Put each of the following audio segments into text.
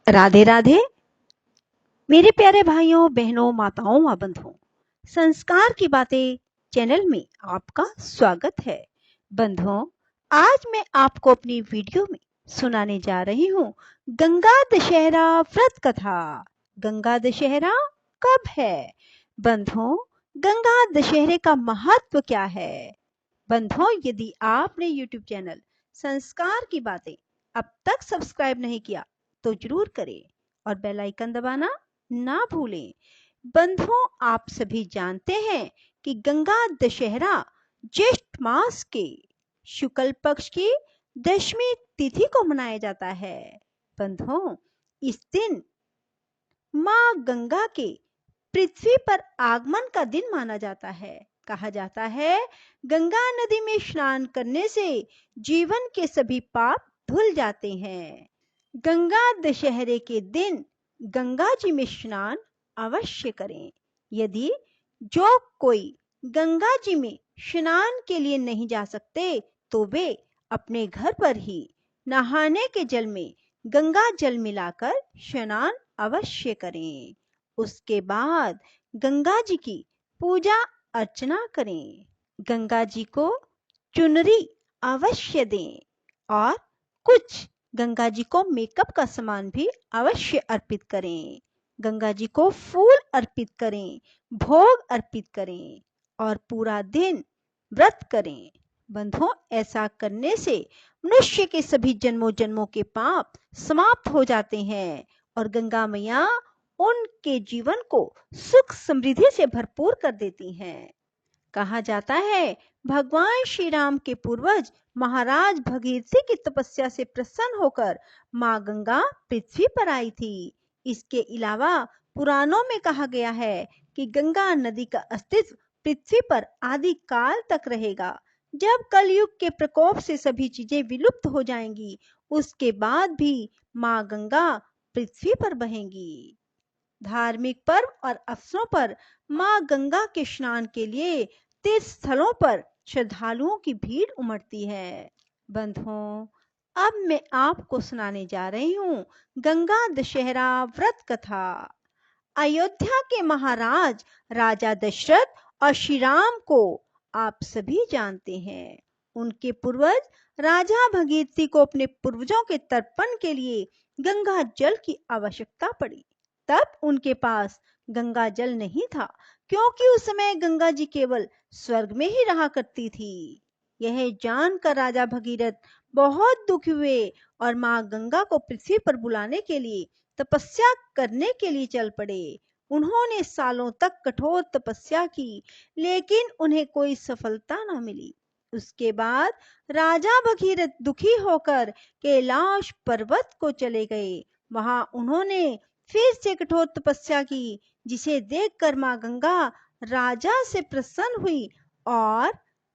राधे राधे मेरे प्यारे भाइयों बहनों माताओं व बंधुओं। संस्कार की बातें चैनल में आपका स्वागत है। बंधुओं, आज मैं आपको अपनी वीडियो में सुनाने जा रही हूँ गंगा दशहरा व्रत कथा। गंगा दशहरा कब है? बंधुओं, गंगा दशहरे का महत्व क्या है? बंधुओं, यदि आपने YouTube चैनल संस्कार की बातें अब तक सब्सक्राइब नहीं किया तो जरूर करें और बेल आइकन दबाना ना भूलें। बंधुओं, आप सभी जानते हैं कि गंगा दशहरा ज्येष्ठ मास के शुक्ल पक्ष की दशमी तिथि को मनाया जाता है। बंधुओं, इस दिन माँ गंगा के पृथ्वी पर आगमन का दिन माना जाता है। कहा जाता है, गंगा नदी में स्नान करने से जीवन के सभी पाप धुल जाते हैं। गंगा दशहरे के दिन गंगा जी में स्नान अवश्य करें। यदि जो कोई गंगा जी में स्नान के लिए नहीं जा सकते तो वे अपने घर पर ही नहाने के जल में गंगा जल मिलाकर स्नान अवश्य करें। उसके बाद गंगा जी की पूजा अर्चना करें। गंगा जी को चुनरी अवश्य दें और कुछ गंगा जी को मेकअप का सामान भी अवश्य अर्पित करें। गंगा जी को फूल अर्पित करें, भोग अर्पित करें और पूरा दिन व्रत करें। बंधुओं, ऐसा करने से मनुष्य के सभी जन्मों जन्मों के पाप समाप्त हो जाते हैं और गंगा मैया उनके जीवन को सुख समृद्धि से भरपूर कर देती हैं। कहा जाता है, भगवान श्री राम के पूर्वज महाराज भगीरथी की तपस्या से प्रसन्न होकर माँ गंगा पृथ्वी पर आई थी। इसके अलावा पुराणों में कहा गया है कि गंगा नदी का अस्तित्व पृथ्वी पर आदि काल तक रहेगा। जब कलयुग के प्रकोप से सभी चीजें विलुप्त हो जाएंगी, उसके बाद भी माँ गंगा पृथ्वी पर बहेंगी। धार्मिक पर्व और अवसरों पर माँ गंगा के स्नान के लिए तीर्थ स्थलों पर श्रद्धालुओं की भीड़ उमड़ती है। बंधुओं, अब मैं आपको सुनाने जा रही हूँ गंगा दशहरा व्रत कथा। अयोध्या के महाराज राजा दशरथ और श्री राम को आप सभी जानते हैं। उनके पूर्वज राजा भगीरथी को अपने पूर्वजों के तर्पण के लिए गंगा जल की आवश्यकता पड़ी। तब उनके पास गंगा जल नहीं था, क्योंकि उस समय गंगा जी केवल स्वर्ग में ही रहा करती थी। यह जानकर राजा भगीरथ बहुत दुखी हुए और माँ गंगा को पृथ्वी पर बुलाने के लिए तपस्या करने के लिए चल पड़े। उन्होंने सालों तक कठोर तपस्या की, लेकिन उन्हें कोई सफलता न मिली। उसके बाद राजा भगीरथ दुखी होकर कैलाश पर्वत को चले गए। वहां उन्होंने फिर से कठोर तपस्या की, जिसे देखकर माँ गंगा राजा से प्रसन्न हुई और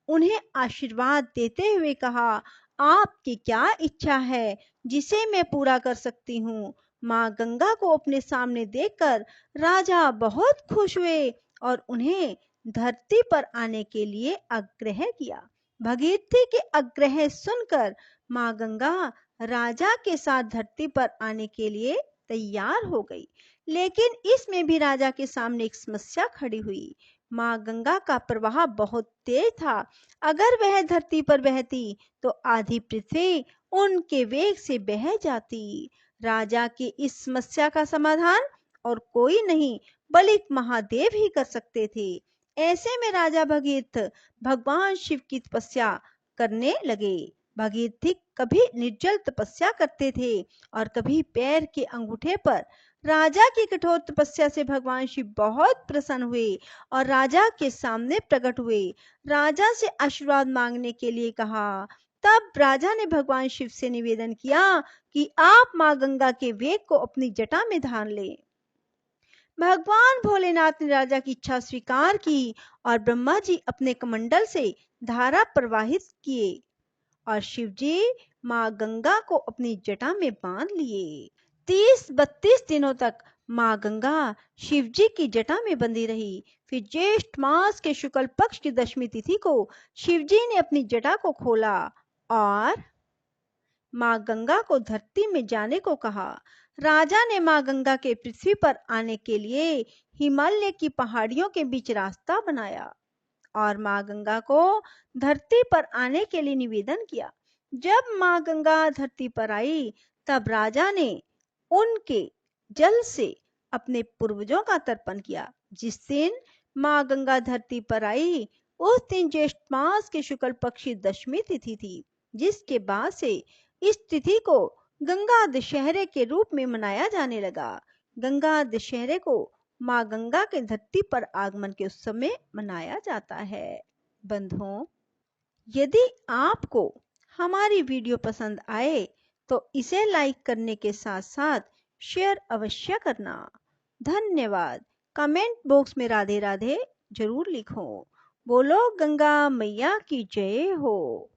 उन्हें आशीर्वाद देते हुए कहा, आपकी क्या इच्छा है जिसे मैं पूरा कर सकती हूँ। माँ गंगा को अपने सामने देखकर राजा बहुत खुश हुए और उन्हें धरती पर आने के लिए आग्रह किया। भगीरथी के आग्रह सुनकर माँ गंगा राजा के साथ धरती पर आने के लिए तैयार हो गई, लेकिन इसमें भी राजा के सामने एक समस्या खड़ी हुई। माँ गंगा का प्रवाह बहुत तेज था। अगर वह धरती पर बहती तो आधी पृथ्वी उनके वेग से बह जाती। राजा की इस समस्या का समाधान और कोई नहीं बल्कि महादेव ही कर सकते थे। ऐसे में राजा भगीरथ भगवान शिव की तपस्या करने लगे। भगीरथ कभी निर्जल तपस्या करते थे और कभी पैर के अंगूठे पर। राजा की कठोर तपस्या से भगवान शिव बहुत प्रसन्न हुए और राजा के सामने प्रकट हुए। राजा से आशीर्वाद मांगने के लिए कहा। तब राजा ने भगवान शिव से निवेदन किया कि आप माँ गंगा के वेग को अपनी जटा में धारण लें। भगवान भोलेनाथ ने राजा की इच्छा स्वीकार की और ब्रह्मा जी अपने कमंडल से धारा प्रवाहित किए और शिव जी माँ गंगा को अपनी जटा में बांध लिए। 30-32 दिनों तक माँ गंगा शिव जी की जटा में बंधी रही। फिर ज्येष्ठ मास के शुक्ल पक्ष की दशमी तिथि को शिव जी ने अपनी जटा को खोला और माँ गंगा को धरती में जाने को कहा। राजा ने माँ गंगा के पृथ्वी पर आने के लिए हिमालय की पहाड़ियों के बीच रास्ता बनाया और माँ गंगा को धरती पर आने के लिए निवेदन किया। जब माँ गंगा धरती पर आई, तब राजा ने उनके जल से अपने पूर्वजों का तर्पण किया। जिस दिन माँ गंगा धरती पर आई, उस दिन ज्येष्ठ मास के शुक्ल पक्ष की दशमी तिथि थी, जिसके बाद से इस तिथि को गंगा दशहरे के रूप में मनाया जाने लगा। गंगा दशहरे को माँ गंगा के धरती पर आगमन के उत्सव में मनाया जाता है। बंधुओं, यदि आपको हमारी वीडियो पसंद आए तो इसे लाइक करने के साथ साथ शेयर अवश्य करना। धन्यवाद। कमेंट बॉक्स में राधे राधे जरूर लिखो। बोलो गंगा मैया की जय हो।